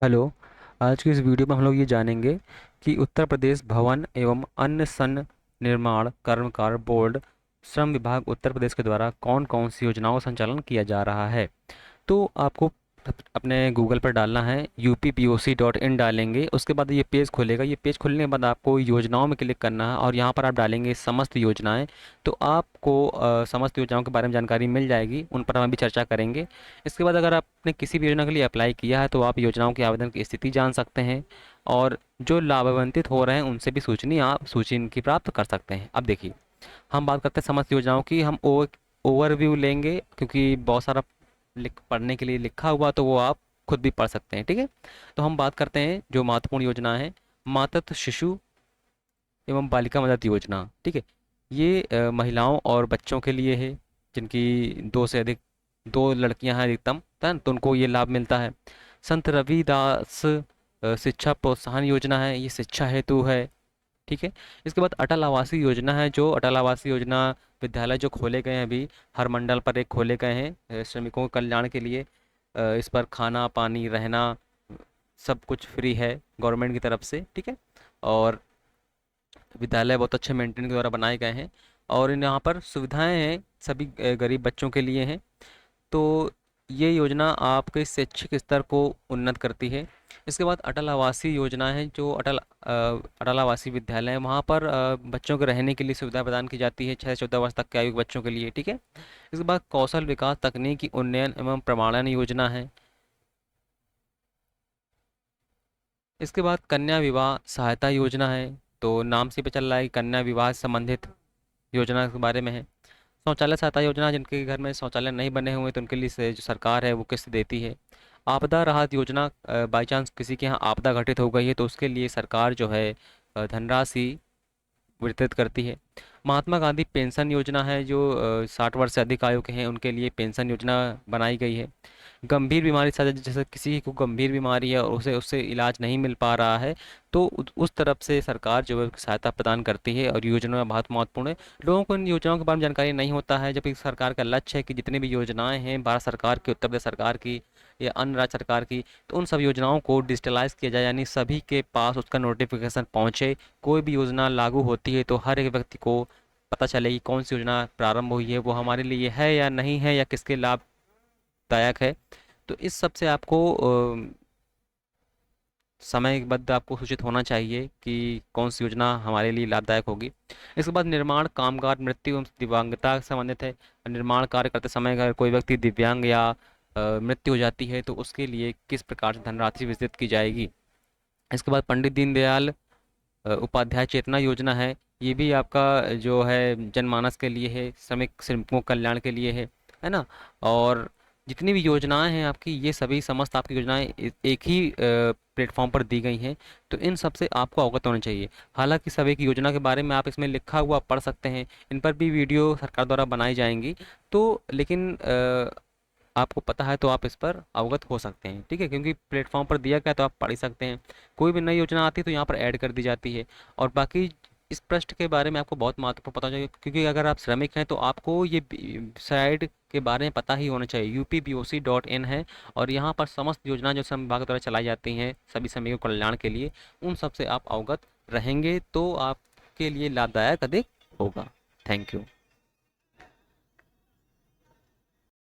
Hello. आज की इस वीडियो में हम लोग ये जानेंगे कि उत्तर प्रदेश भवन एवं अन्य निर्माण कर्मकार बोर्ड श्रम विभाग उत्तर प्रदेश के द्वारा कौन कौन सी योजनाओं का संचालन किया जा रहा है। तो आपको अपने गूगल पर डालना है uppoc.in डालेंगे, उसके बाद ये पेज खुलेगा। ये पेज खुलने के बाद आपको योजनाओं में क्लिक करना है और यहाँ पर आप डालेंगे समस्त योजनाएं। तो आपको समस्त योजनाओं के बारे में जानकारी मिल जाएगी, उन पर हम अभी चर्चा करेंगे। इसके बाद अगर आपने किसी भी योजना के लिए अप्लाई किया है तो आप योजनाओं के आवेदन की स्थिति जान सकते हैं और जो लाभान्वित हो रहे हैं उनसे भी सूची इनकी प्राप्त कर सकते हैं। अब देखिए, हम बात करते हैं समस्त योजनाओं की। हम ओवरव्यू लेंगे क्योंकि बहुत सारा लिख पढ़ने के लिए लिखा हुआ तो वो आप खुद भी पढ़ सकते हैं, ठीक है। तो हम बात करते हैं जो महत्वपूर्ण योजना है, मातृत्व शिशु एवं बालिका मदद योजना, ठीक है। ये महिलाओं और बच्चों के लिए है जिनकी दो से अधिक दो लड़कियां हैं अधिकतम, तो उनको ये लाभ मिलता है। संत रविदास शिक्षा प्रोत्साहन योजना है, ये शिक्षा हेतु है, ठीक है। इसके बाद अटल आवासीय योजना है। जो अटल आवासीय योजना विद्यालय जो खोले गए हैं अभी, हर मंडल पर एक खोले गए हैं श्रमिकों के कल्याण के लिए। इस पर खाना पानी रहना सब कुछ फ्री है गवर्नमेंट की तरफ से, ठीक है। और विद्यालय बहुत अच्छे मेंटेन के द्वारा बनाए गए हैं और इन यहाँ पर सुविधाएं हैं सभी गरीब बच्चों के लिए हैं। तो ये योजना आपके शैक्षिक स्तर को उन्नत करती है। इसके बाद अटल आवासीय योजना है। जो अटल आवासीय विद्यालय है वहाँ पर बच्चों को रहने के लिए सुविधा प्रदान की जाती है 6 से 14 वर्ष तक के आयु के बच्चों के लिए, ठीक है। इसके बाद कौशल विकास तकनीकी उन्नयन एवं प्रमाणन योजना है। इसके बाद कन्या विवाह सहायता योजना है। तो नाम से पता चल रहा है कि कन्या विवाह से संबंधित योजना के बारे में है। शौचालय सहायता योजना, जिनके घर में शौचालय नहीं बने हुए तो उनके लिए से जो सरकार है वो किस्त देती है। आपदा राहत योजना, बाई चांस किसी के यहाँ आपदा घटित हो गई है तो उसके लिए सरकार जो है धनराशि वितरित करती है। महात्मा गांधी पेंशन योजना है। जो 60 वर्ष से अधिक आयु के हैं उनके लिए पेंशन योजना बनाई गई है। गंभीर बीमारी से जैसे किसी को गंभीर बीमारी है और उसे उससे इलाज नहीं मिल पा रहा है तो उस तरफ से सरकार जो है सहायता प्रदान करती है और योजना बहुत महत्वपूर्ण है। लोगों को इन योजनाओं के बारे में जानकारी नहीं होता है, जबकि सरकार का लक्ष्य है कि जितनी भी योजनाएं हैं भारत सरकार की, उत्तर प्रदेश सरकार की या अन्य राज्य सरकार की, तो उन सब योजनाओं को डिजिटलाइज किया जाए, यानी सभी के पास उसका नोटिफिकेशन पहुंचे। कोई भी योजना लागू होती है तो हर एक व्यक्ति को पता चले कि कौन सी योजना प्रारंभ हुई है, वो हमारे लिए है या नहीं है या किसके लाभदायक है। तो इस सब से आपको समयबद्ध आपको सूचित होना चाहिए कि कौन सी योजना हमारे लिए लाभदायक होगी। इसके बाद निर्माण कामगार मृत्यु एवं दिव्यांगता से संबंधित है। निर्माण कार्य करते समय अगर कोई व्यक्ति दिव्यांग या मृत्यु हो जाती है तो उसके लिए किस प्रकार से धनराशि वितरित की जाएगी। इसके बाद पंडित दीनदयाल उपाध्याय चेतना योजना है। ये भी आपका जो है जनमानस के लिए है, श्रमिकों कल्याण के लिए है ना। और जितनी भी योजनाएं हैं आपकी, ये सभी समस्त आपकी योजनाएं एक ही प्लेटफॉर्म पर दी गई हैं। तो इन सब से आपको अवगत होना चाहिए। हालांकि सब एक योजना के बारे में आप इसमें लिखा हुआ पढ़ सकते हैं, इन पर भी वीडियो सरकार द्वारा बनाई जाएंगी। तो लेकिन आपको पता है तो आप इस पर अवगत हो सकते हैं, ठीक है, क्योंकि प्लेटफॉर्म पर दिया गया तो आप पढ़ ही सकते हैं। कोई भी नई योजना आती है तो यहाँ पर ऐड कर दी जाती है। और बाकी इस पृष्ठ के बारे में आपको बहुत महत्वपूर्ण पता चाहिए, क्योंकि अगर आप श्रमिक हैं तो आपको ये साइड के बारे में पता ही होना चाहिए। upboc.in है और यहाँ पर समस्त योजना जो श्रम विभाग द्वारा चलाई जाती हैं सभी श्रमिकों के कल्याण के लिए, उन सब से आप अवगत रहेंगे तो आपके लिए लाभदायक अधिक होगा। Thank you.